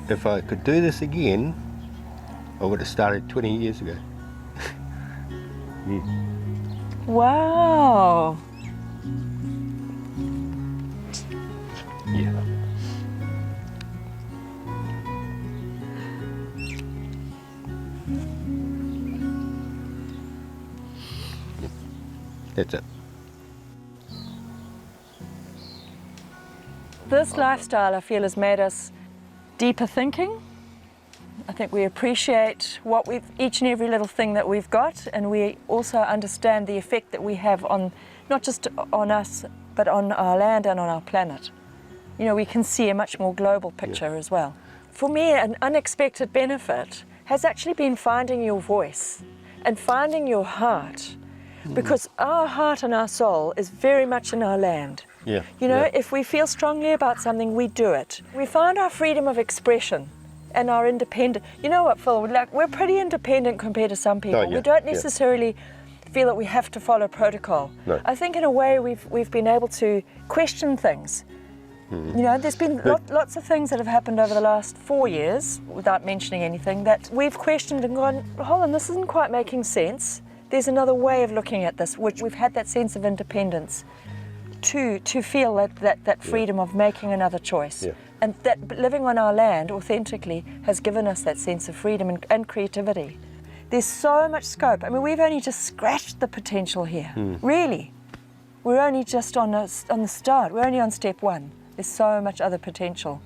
if I could do this again, I would have started 20 years ago. Wow. Yeah. That's it. This lifestyle, I feel, has made us deeper thinking. I think we appreciate each and every little thing that we've got, and we also understand the effect that we have on, not just on us, but on our land and on our planet. You know, we can see a much more global picture as well. For me, an unexpected benefit has actually been finding your voice and finding your heart, because our heart and our soul is very much in our land. Yeah. You know, yeah. if we feel strongly about something, we do it. We find our freedom of expression and our independent. You know what, Phil? Like, we're pretty independent compared to some people. Oh, yeah, We don't yeah. necessarily feel that we have to follow protocol. No. I think in a way we've been able to question things. You know, there's been lots of things that have happened over the last 4 years, without mentioning anything, that we've questioned and gone, hold on, this isn't quite making sense. There's another way of looking at this, which we've had that sense of independence to feel that freedom of making another choice. Yeah. And that living on our land authentically has given us that sense of freedom and creativity. There's so much scope. I mean, we've only just scratched the potential here, really. We're only just on the start. We're only on step one. There's so much other potential.